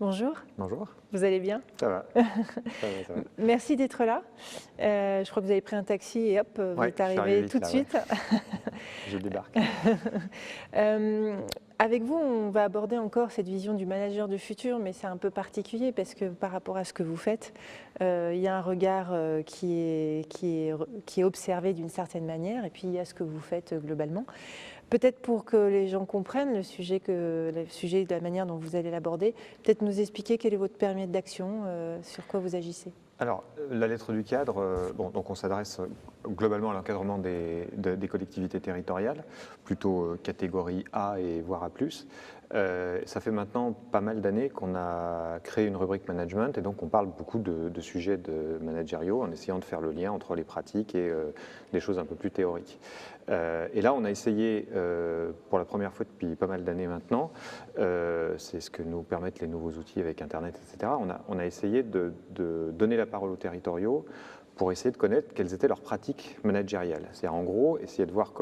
Bonjour, Bonjour, vous allez bien? ça va, ça va, ça va. Merci d'être là. Je crois que vous avez pris un taxi et hop, vous Ouais, êtes je suis arrivé arrivé tout vite de là, ouais. suite. Je débarque. Euh, Avec vous, on va aborder encore cette vision du manager du futur, mais c'est un peu particulier parce que par rapport à ce que vous faites, il y a un regard qui est observé d'une certaine manière et puis il y a ce que vous faites globalement. Peut-être pour que les gens comprennent le sujet de la manière dont vous allez l'aborder, peut-être nous expliquer quel est votre périmètre d'action, sur quoi vous agissez. Alors, la lettre du cadre, donc on s'adresse globalement à l'encadrement des collectivités territoriales, plutôt catégorie A et voire A+. Ça fait maintenant pas mal d'années qu'on a créé une rubrique management et donc on parle beaucoup de sujets managériaux en essayant de faire le lien entre les pratiques et des choses un peu plus théoriques. Et là, on a essayé pour la première fois depuis pas mal d'années maintenant, c'est ce que nous permettent les nouveaux outils avec Internet, etc. On a essayé de donner la parole aux territoriaux pour essayer de connaître quelles étaient leurs pratiques managériales. C'est-à-dire en gros, essayer de voir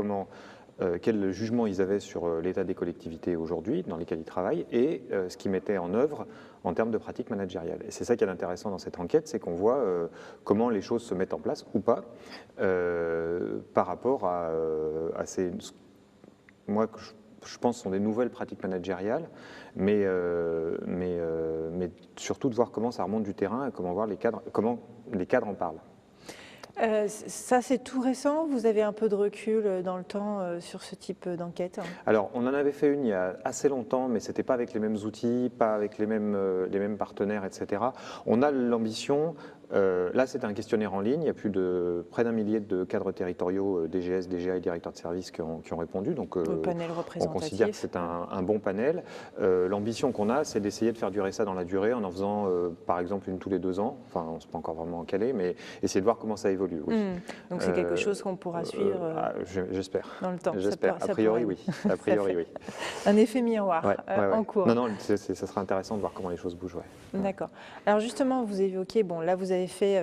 quel jugement ils avaient sur l'état des collectivités aujourd'hui dans lesquelles ils travaillent et ce qu'ils mettaient en œuvre en termes de pratiques managériales. Et c'est ça qui est intéressant dans cette enquête, c'est qu'on voit comment les choses se mettent en place ou pas par rapport à ces... Moi, je pense que ce sont des nouvelles pratiques managériales, mais surtout de voir comment ça remonte du terrain et comment les cadres en parlent. Ça, c'est tout récent. Vous avez un peu de recul dans le temps sur ce type d'enquête? Alors, on en avait fait une il y a assez longtemps, mais ce n'était pas avec les mêmes outils, pas avec les mêmes partenaires, etc. On a l'ambition, là c'est un questionnaire en ligne, il y a près d'un millier de cadres territoriaux, DGS, DGA et directeurs de services qui ont répondu, donc Au panel on considère que représentatif. c'est un bon panel. L'ambition qu'on a, c'est d'essayer de faire durer ça dans la durée en faisant par exemple une tous les 2 ans, enfin on ne sait pas encore vraiment calé, mais essayer de voir comment ça évolue. Oui. Donc c'est quelque chose qu'on pourra suivre J'espère. dans le temps. J'espère. A priori, oui. A priori, oui. Un effet miroir Ouais, en cours. Non, ça sera intéressant de voir comment les choses bougent. Ouais. D'accord. Alors justement, vous évoquez, bon là vous avez fait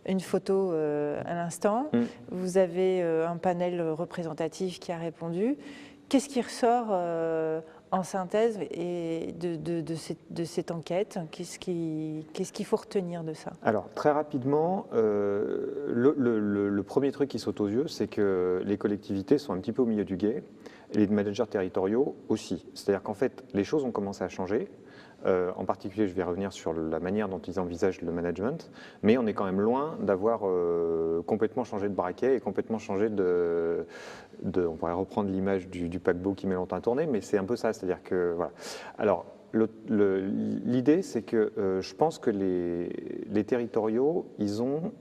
une photo à l'instant, vous avez un panel représentatif qui a répondu. Qu'est-ce qui ressort en synthèse et de cette enquête? Qu'est-ce qu'il faut retenir de ça? Alors, très rapidement, le premier truc qui saute aux yeux, c'est que les collectivités sont un petit peu au milieu du gué, et les managers territoriaux aussi. C'est-à-dire qu'en fait, les choses ont commencé à changer. En particulier, je vais revenir sur la manière dont ils envisagent le management, mais on est quand même loin d'avoir complètement changé de braquet et complètement changé on pourrait reprendre l'image du paquebot qui met longtemps à tourner, mais c'est un peu ça, c'est-à-dire que, voilà. Alors, l'idée, c'est que je pense que les territoriaux, ils ont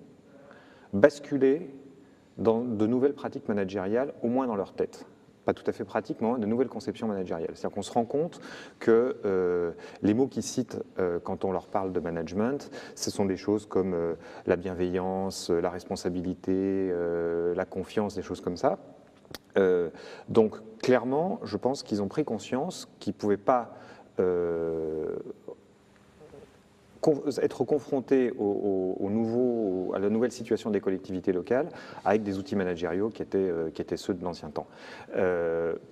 basculé dans de nouvelles pratiques managériales, au moins dans leur tête. Pas tout à fait pratiques, mais de nouvelles conceptions managériales. C'est-à-dire qu'on se rend compte que les mots qu'ils citent quand on leur parle de management, ce sont des choses comme la bienveillance, la responsabilité, la confiance, des choses comme ça. Donc clairement, je pense qu'ils ont pris conscience qu'ils ne pouvaient pas être confrontés à la nouvelle situation des collectivités locales avec des outils managériaux qui étaient ceux de l'ancien temps.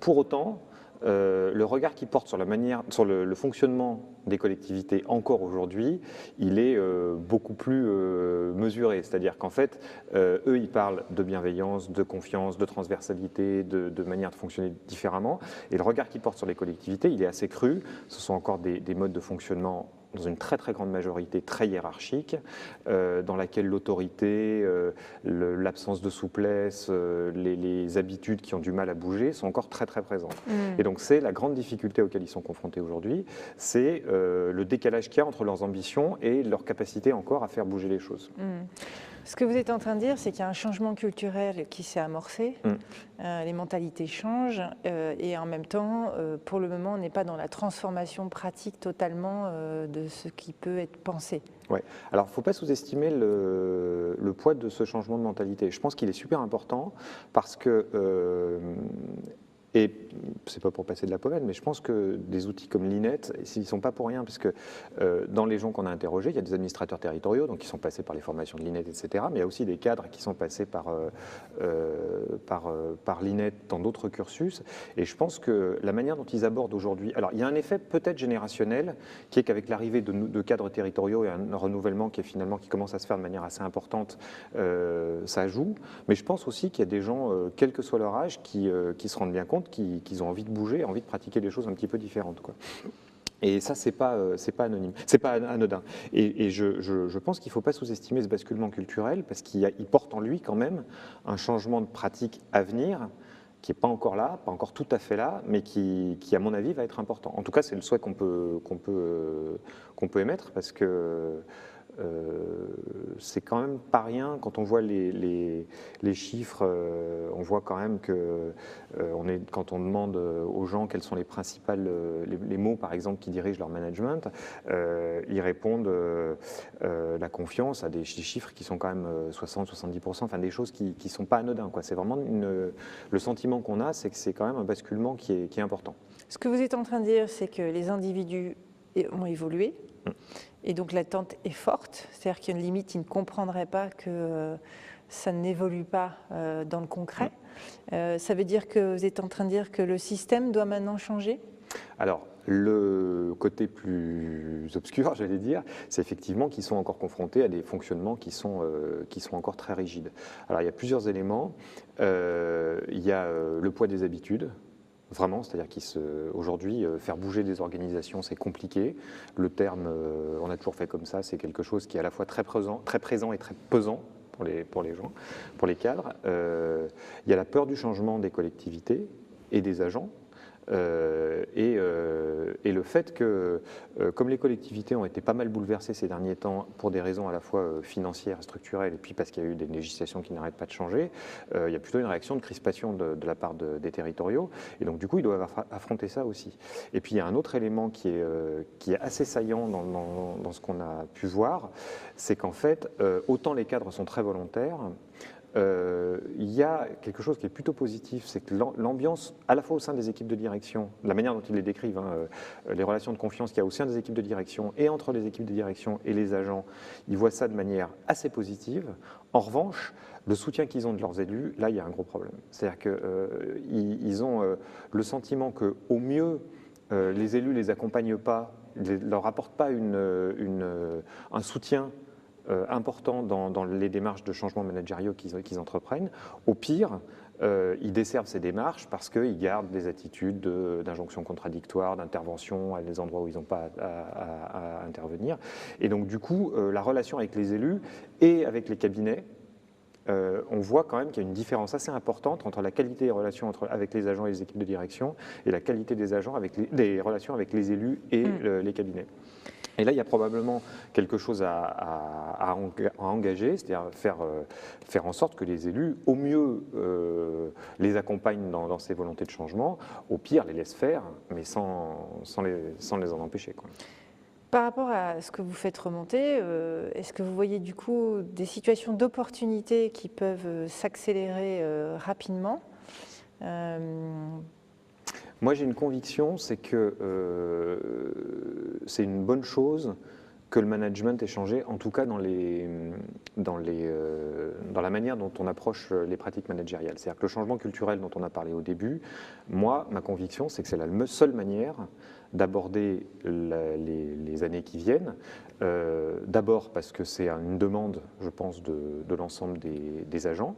Pour autant, le regard qu'ils portent sur le fonctionnement des collectivités encore aujourd'hui, il est beaucoup plus mesuré. C'est-à-dire qu'en fait, eux, ils parlent de bienveillance, de confiance, de transversalité, de manière de fonctionner différemment. Et le regard qu'ils portent sur les collectivités, il est assez cru. Ce sont encore des modes de fonctionnement dans une très très grande majorité très hiérarchique, dans laquelle l'autorité, l'absence de souplesse, les habitudes qui ont du mal à bouger sont encore très très présentes. Et donc c'est la grande difficulté auquel ils sont confrontés aujourd'hui, c'est le décalage qu'il y a entre leurs ambitions et leur capacité encore à faire bouger les choses. Ce que vous êtes en train de dire, c'est qu'il y a un changement culturel qui s'est amorcé, les mentalités changent et en même temps, pour le moment, on n'est pas dans la transformation pratique totalement de ce qui peut être pensé. Ouais. Alors, il ne faut pas sous-estimer le poids de ce changement de mentalité. Je pense qu'il est super important parce que Et c'est pas pour passer de la pommade, mais je pense que des outils comme l'INET, ils ne sont pas pour rien, parce que dans les gens qu'on a interrogés, il y a des administrateurs territoriaux, donc qui sont passés par les formations de l'INET, etc. Mais il y a aussi des cadres qui sont passés par l'INET dans d'autres cursus. Et je pense que la manière dont ils abordent aujourd'hui, alors il y a un effet peut-être générationnel, qui est qu'avec l'arrivée de cadres territoriaux et un renouvellement qui commence à se faire de manière assez importante, ça joue. Mais je pense aussi qu'il y a des gens, quel que soit leur âge, qui se rendent bien compte qu'ils ont envie de bouger, envie de pratiquer des choses un petit peu différentes, quoi. Et ça, c'est pas anonyme, c'est pas anodin. Et je pense qu'il ne faut pas sous-estimer ce basculement culturel, parce qu'il porte en lui quand même un changement de pratique à venir, qui n'est pas encore là, pas encore tout à fait là, mais qui, à mon avis, va être important. En tout cas, c'est le souhait qu'on peut émettre, parce que c'est quand même pas rien quand on voit les chiffres. On voit quand même que quand on demande aux gens quels sont les principales les mots, par exemple, qui dirigent leur management, ils répondent la confiance à des chiffres qui sont quand même 60-70%, enfin des choses qui ne sont pas anodins, quoi. C'est vraiment le sentiment qu'on a, c'est que c'est quand même un basculement qui est important. Ce que vous êtes en train de dire, c'est que les individus ont évolué. Et donc l'attente est forte, c'est-à-dire qu'il y a une limite, ils ne comprendraient pas que ça n'évolue pas dans le concret. Ça veut dire que vous êtes en train de dire que le système doit maintenant changer ? Alors, le côté plus obscur, j'allais dire, c'est effectivement qu'ils sont encore confrontés à des fonctionnements qui sont encore très rigides. Alors, il y a plusieurs éléments. Il y a le poids des habitudes. Vraiment, c'est-à-dire qu'aujourd'hui, faire bouger des organisations, c'est compliqué. Le terme « on a toujours fait comme ça », c'est quelque chose qui est à la fois très présent et très pesant pour les gens, pour les cadres. Il y a la peur du changement des collectivités et des agents. Et le fait que, comme les collectivités ont été pas mal bouleversées ces derniers temps pour des raisons à la fois financières, structurelles, et puis parce qu'il y a eu des législations qui n'arrêtent pas de changer, il y a plutôt une réaction de crispation de la part des territoriaux, et donc du coup ils doivent affronter ça aussi. Et puis il y a un autre élément qui est assez saillant dans ce qu'on a pu voir, c'est qu'en fait, autant les cadres sont très volontaires, il y a quelque chose qui est plutôt positif, c'est que l'ambiance, à la fois au sein des équipes de direction, la manière dont ils les décrivent, les relations de confiance qu'il y a au sein des équipes de direction et entre les équipes de direction et les agents, ils voient ça de manière assez positive. En revanche, le soutien qu'ils ont de leurs élus, là, il y a un gros problème. C'est-à-dire qu'ils ont le sentiment qu'au mieux, les élus ne les accompagnent pas, ne leur apportent pas un soutien important dans les démarches de changement managériaux qu'ils entreprennent. Au pire, ils desservent ces démarches parce qu'ils gardent des attitudes d'injonction contradictoire, d'intervention à des endroits où ils n'ont pas à intervenir. Et donc, du coup, la relation avec les élus et avec les cabinets, on voit quand même qu'il y a une différence assez importante entre la qualité des relations avec les agents et les équipes de direction et la qualité des relations avec les élus et les cabinets. Et là, il y a probablement quelque chose à engager, c'est-à-dire faire en sorte que les élus, au mieux, les accompagnent dans ces volontés de changement, au pire, les laissent faire, mais sans les en empêcher, quoi. Par rapport à ce que vous faites remonter, est-ce que vous voyez du coup des situations d'opportunité qui peuvent s'accélérer rapidement ? Moi, j'ai une conviction, c'est que c'est une bonne chose que le management ait changé, en tout cas dans la manière dont on approche les pratiques managériales. C'est-à-dire que le changement culturel dont on a parlé au début, moi, ma conviction, c'est que c'est la seule manière d'aborder les années qui viennent. D'abord parce que c'est une demande, je pense, de l'ensemble des agents.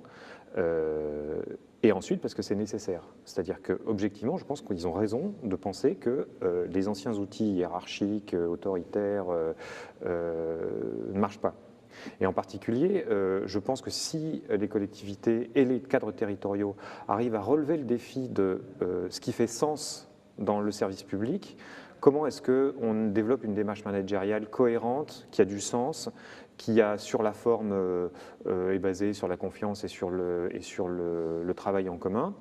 Et ensuite parce que c'est nécessaire. C'est-à-dire qu'objectivement, je pense qu'ils ont raison de penser que les anciens outils hiérarchiques, autoritaires, ne marchent pas. Et en particulier, je pense que si les collectivités et les cadres territoriaux arrivent à relever le défi de ce qui fait sens dans le service public, comment est-ce qu'on développe une démarche managériale cohérente, qui a du sens, qui a sur la forme est basée sur la confiance et sur le travail en commun.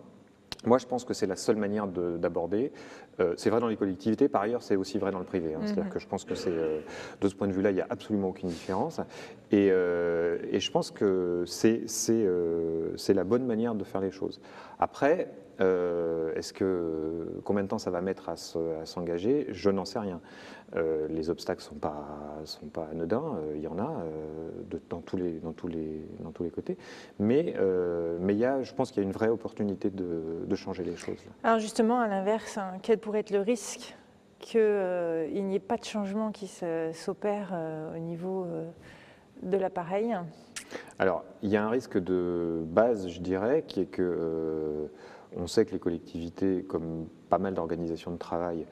Moi, je pense que c'est la seule manière d'aborder. C'est vrai dans les collectivités, par ailleurs, c'est aussi vrai dans le privé. C'est-à-dire que je pense que de ce point de vue-là, il n'y a absolument aucune différence. Et je pense que c'est la bonne manière de faire les choses. Après, Combien de temps ça va mettre à s'engager? Je n'en sais rien. Les obstacles sont pas anodins, il y en a dans tous les côtés, mais je pense qu'il y a une vraie opportunité de changer les choses. Alors justement, à l'inverse, hein, quel pourrait être le risque qu'il n'y ait pas de changement qui s'opère au niveau de l'appareil? Alors, il y a un risque de base, je dirais, qui est que on sait que les collectivités, comme pas mal d'organisations de travail,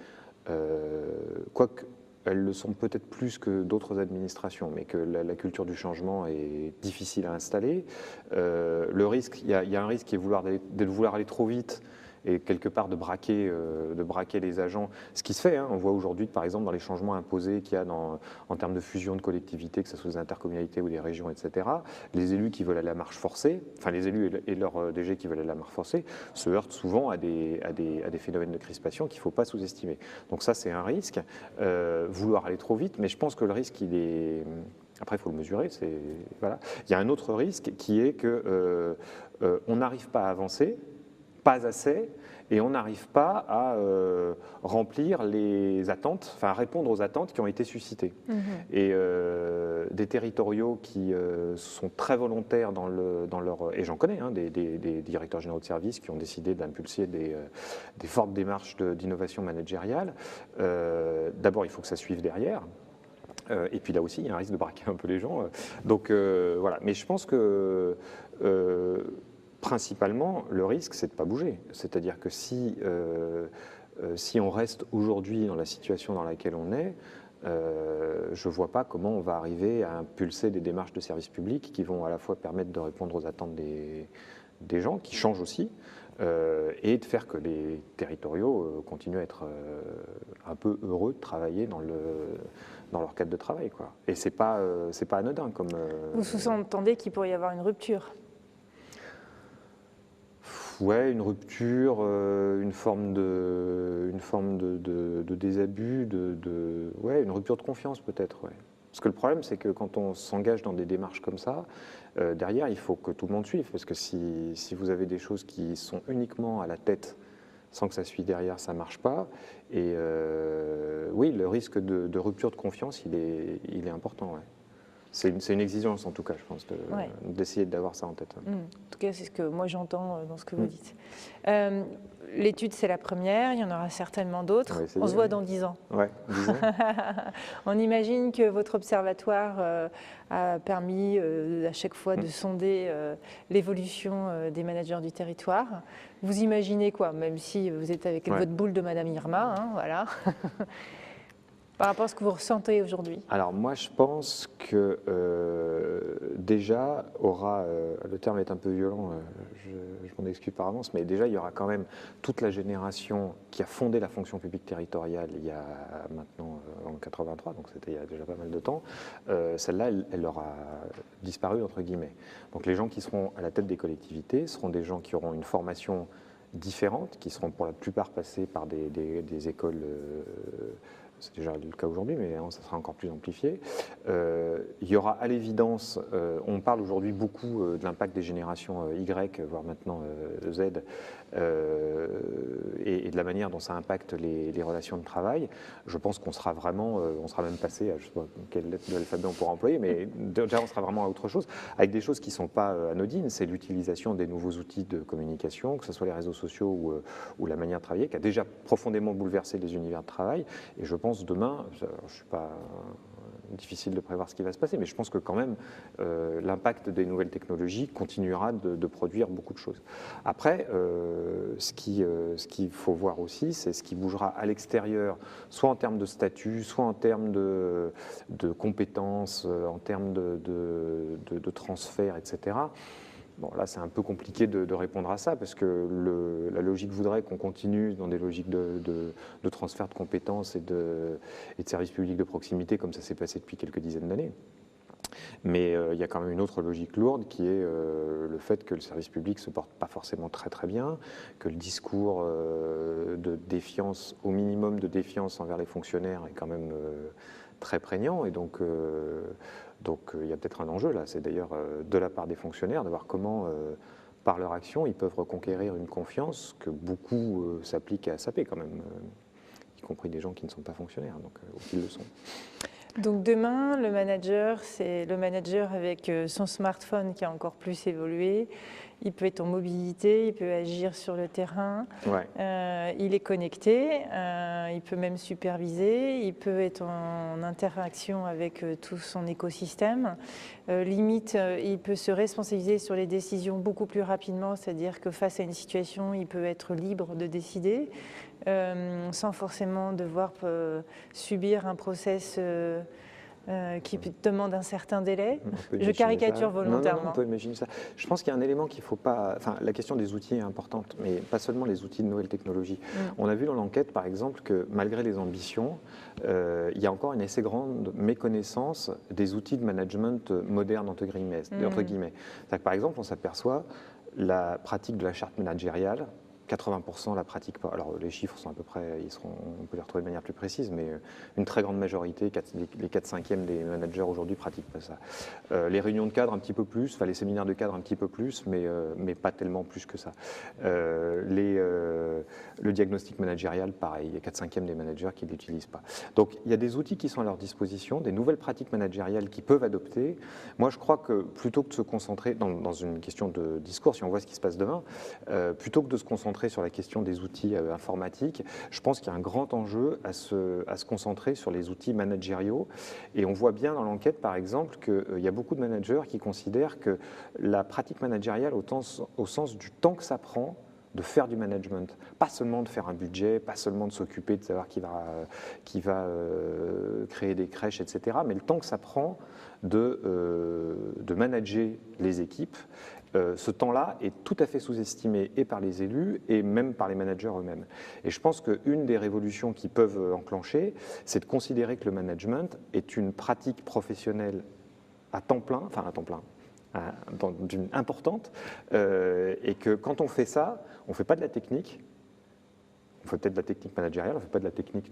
quoique elles le sont peut-être plus que d'autres administrations, mais que la culture du changement est difficile à installer. Le risque, il y a un risque qui est de vouloir aller trop vite et quelque part de braquer les agents. Ce qui se fait, hein, on voit aujourd'hui, par exemple, dans les changements imposés qu'il y a en termes de fusion de collectivités, que ce soit des intercommunalités ou des régions, etc., les élus qui veulent aller à marche forcée, enfin les élus et leurs DG qui veulent aller à marche forcée, se heurtent souvent à des phénomènes de crispation qu'il ne faut pas sous-estimer. Donc ça, c'est un risque. Vouloir aller trop vite, mais je pense que le risque, il est... Après, il faut le mesurer. Voilà. Il y a un autre risque qui est que on n'arrive pas à avancer, pas assez, et on n'arrive pas à remplir les attentes, enfin à répondre aux attentes qui ont été suscitées. Et des territoriaux qui sont très volontaires dans leur... Et j'en connais, hein, des directeurs généraux de services qui ont décidé d'impulser des fortes démarches d'innovation managériale. D'abord, il faut que ça suive derrière. Et puis là aussi, il y a un risque de braquer un peu les gens. Donc voilà. Mais je pense que... principalement, le risque, c'est de ne pas bouger. C'est-à-dire que si on reste aujourd'hui dans la situation dans laquelle on est, je ne vois pas comment on va arriver à impulser des démarches de services publics qui vont à la fois permettre de répondre aux attentes des gens, qui changent aussi, et de faire que les territoriaux continuent à être un peu heureux de travailler dans leur cadre de travail, quoi. Et c'est pas anodin comme... Vous sous-entendez qu'il pourrait y avoir une rupture? Ouais, une rupture, une forme de désabus, ouais, une rupture de confiance peut-être. Ouais. Parce que le problème, c'est que quand on s'engage dans des démarches comme ça, derrière, il faut que tout le monde suive. Parce que si vous avez des choses qui sont uniquement à la tête, sans que ça suive derrière, ça ne marche pas. Et oui, le risque de rupture de confiance, il est important. Ouais. C'est une exigence en tout cas, je pense, d'essayer d'avoir ça en tête. En tout cas, c'est ce que moi j'entends dans ce que vous dites. L'étude, c'est la première, il y en aura certainement d'autres. On se voit dans 10 ans. Ouais, 10 ans. On imagine que votre observatoire a permis à chaque fois de sonder l'évolution des managers du territoire. Vous imaginez quoi, même si vous êtes avec votre boule de Madame Irma, hein, voilà. Par rapport à ce que vous ressentez aujourd'hui? Alors moi je pense que déjà le terme est un peu violent, je m'en excuse par avance, mais déjà il y aura quand même toute la génération qui a fondé la fonction publique territoriale il y a maintenant en 83, donc c'était il y a déjà pas mal de temps, celle-là elle aura disparu entre guillemets. Donc les gens qui seront à la tête des collectivités seront des gens qui auront une formation différente, qui seront pour la plupart passés par des écoles... c'est déjà le cas aujourd'hui, mais ça sera encore plus amplifié. Il y aura à l'évidence, on parle aujourd'hui beaucoup de l'impact des générations Y, voire maintenant Z, et de la manière dont ça impacte les relations de travail. Je pense qu'on sera vraiment, on sera même passé à, je ne sais pas quelle lettre de l'alphabet on pourra employer, mais déjà on sera vraiment à autre chose, avec des choses qui ne sont pas anodines. C'est l'utilisation des nouveaux outils de communication, que ce soit les réseaux sociaux ou la manière de travailler, qui a déjà profondément bouleversé les univers de travail. Et je pense demain, je ne suis pas difficile de prévoir ce qui va se passer, mais je pense que quand même l'impact des nouvelles technologies continuera de produire beaucoup de choses. Après, ce qu'il faut voir aussi, c'est ce qui bougera à l'extérieur, soit en termes de statut, soit en termes de compétences, en termes de transfert, etc. Bon, là, c'est un peu compliqué de répondre à ça parce que la logique voudrait qu'on continue dans des logiques de transfert de compétences et de services publics de proximité comme ça s'est passé depuis quelques dizaines d'années. Mais il y a quand même une autre logique lourde qui est le fait que le service public ne se porte pas forcément très très bien, que le discours de défiance, au minimum de défiance envers les fonctionnaires est quand même très prégnant et donc il y a peut-être un enjeu là, c'est d'ailleurs de la part des fonctionnaires de voir comment par leur action, ils peuvent reconquérir une confiance que beaucoup s'appliquent à SAP quand même, y compris des gens qui ne sont pas fonctionnaires, donc, ou qui le sont. Donc demain, le manager, c'est le manager avec son smartphone qui a encore plus évolué. Il peut être en mobilité, il peut agir sur le terrain, il est connecté, il peut même superviser, il peut être en interaction avec tout son écosystème. Limite, il peut se responsabiliser sur les décisions beaucoup plus rapidement, c'est-à-dire que face à une situation, il peut être libre de décider. Sans forcément devoir subir un process qui demande un certain délai. Je caricature volontairement. Non, on peut imaginer ça. Je pense qu'il y a un élément qu'il ne faut pas... Enfin, la question des outils est importante, mais pas seulement les outils de nouvelles technologies. On a vu dans l'enquête, par exemple, que malgré les ambitions, il y a encore une assez grande méconnaissance des outils de management modernes, entre guillemets. C'est-à-dire que, par exemple, on s'aperçoit la pratique de la charte managériale, 80% la pratiquent pas. Alors les chiffres sont à peu près, on peut les retrouver de manière plus précise, mais une très grande majorité, les 4/5e des managers aujourd'hui pratiquent pas ça. Les réunions de cadre un petit peu plus, enfin les séminaires de cadre un petit peu plus, mais pas tellement plus que ça. Le diagnostic managérial, pareil, il y a 4/5e des managers qui ne l'utilisent pas. Donc il y a des outils qui sont à leur disposition, des nouvelles pratiques managériales qu'ils peuvent adopter. Moi je crois que plutôt que de se concentrer dans une question de discours, si on voit ce qui se passe demain, plutôt que de se concentrer sur la question des outils informatiques, je pense qu'il y a un grand enjeu à se concentrer sur les outils managériaux. Et on voit bien dans l'enquête, par exemple, qu'il y a beaucoup de managers qui considèrent que la pratique managériale, au sens du temps que ça prend de faire du management, pas seulement de faire un budget, pas seulement de s'occuper de savoir qui va créer des crèches, etc., mais le temps que ça prend de manager les équipes. Ce temps-là est tout à fait sous-estimé et par les élus et même par les managers eux-mêmes. Et je pense qu'une des révolutions qui peuvent enclencher, c'est de considérer que le management est une pratique professionnelle à temps plein, importante, et que quand on fait ça, on ne fait pas de la technique. On fait peut-être de la technique managériale, on ne fait pas de la technique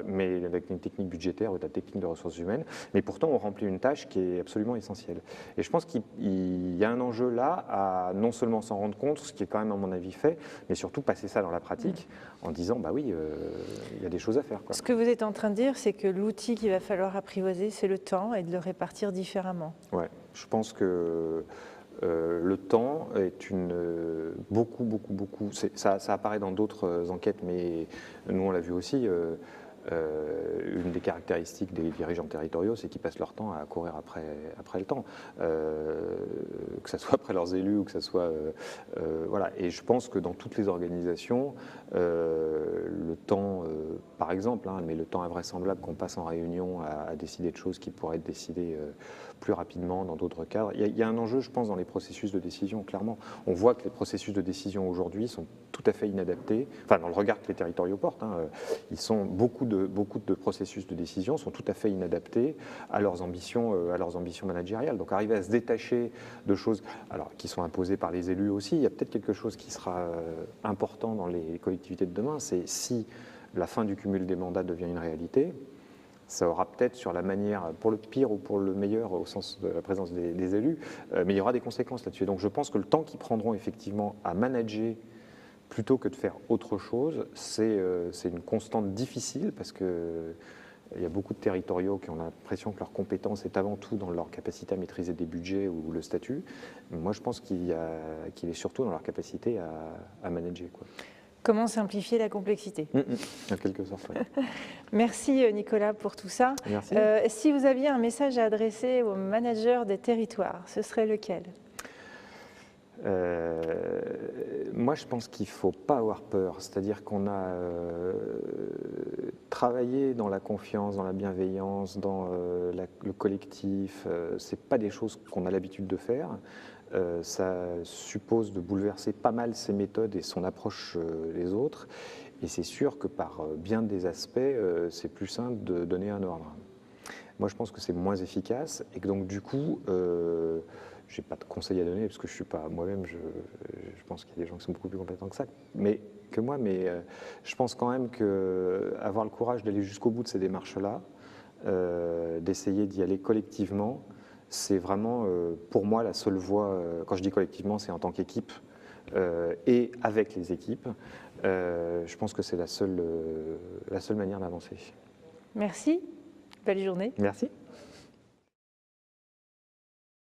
mais de la technique budgétaire ou de la technique de ressources humaines, mais pourtant on remplit une tâche qui est absolument essentielle. Et je pense qu'il y a un enjeu là à non seulement s'en rendre compte, ce qui est quand même à mon avis fait, mais surtout passer ça dans la pratique en disant bah oui, il y a des choses à faire, quoi. Ce que vous êtes en train de dire, c'est que l'outil qu'il va falloir apprivoiser, c'est le temps et de le répartir différemment. Ouais, je pense que le temps est beaucoup, ça apparaît dans d'autres enquêtes, mais nous on l'a vu aussi, une des caractéristiques des dirigeants territoriaux, c'est qu'ils passent leur temps à courir après le temps, que ce soit après leurs élus ou que ce soit... voilà. Et je pense que dans toutes les organisations, le temps, par exemple, mais le temps invraisemblable qu'on passe en réunion à décider de choses qui pourraient être décidées plus rapidement dans d'autres cadres. Il y a un enjeu, je pense, dans les processus de décision, clairement. On voit que les processus de décision aujourd'hui sont tout à fait inadaptés, enfin dans le regard que les territoriaux portent, beaucoup de processus de décision sont tout à fait inadaptés à leurs ambitions managériales. Donc arriver à se détacher de choses qui sont imposées par les élus aussi, il y a peut-être quelque chose qui sera important dans les collectivités de demain, c'est si la fin du cumul des mandats devient une réalité, ça aura peut-être sur la manière, pour le pire ou pour le meilleur au sens de la présence des élus, mais il y aura des conséquences là-dessus. Donc je pense que le temps qu'ils prendront effectivement à manager plutôt que de faire autre chose, c'est une constante difficile parce que il y a beaucoup de territoriaux qui ont l'impression que leur compétence est avant tout dans leur capacité à maîtriser des budgets ou le statut. Moi, je pense qu'il est surtout dans leur capacité à manager, quoi. Comment simplifier la complexité ? En quelque sorte, oui. Merci Nicolas pour tout ça. Merci. Si vous aviez un message à adresser aux managers des territoires, ce serait lequel ? Moi, je pense qu'il ne faut pas avoir peur. C'est-à-dire qu'on a travaillé dans la confiance, dans la bienveillance, dans le collectif. Ce n'est pas des choses qu'on a l'habitude de faire. Ça suppose de bouleverser pas mal ses méthodes et son approche des autres. Et c'est sûr que par bien des aspects, c'est plus simple de donner un ordre. Moi, je pense que c'est moins efficace et que donc, du coup, je n'ai pas de conseils à donner parce que je ne suis pas moi-même, je pense qu'il y a des gens qui sont beaucoup plus compétents que moi, mais je pense quand même qu'avoir le courage d'aller jusqu'au bout de ces démarches-là, d'essayer d'y aller collectivement, c'est vraiment, pour moi, la seule voie, quand je dis collectivement, c'est en tant qu'équipe et avec les équipes. Je pense que c'est la seule manière d'avancer. Merci, belle journée. Merci.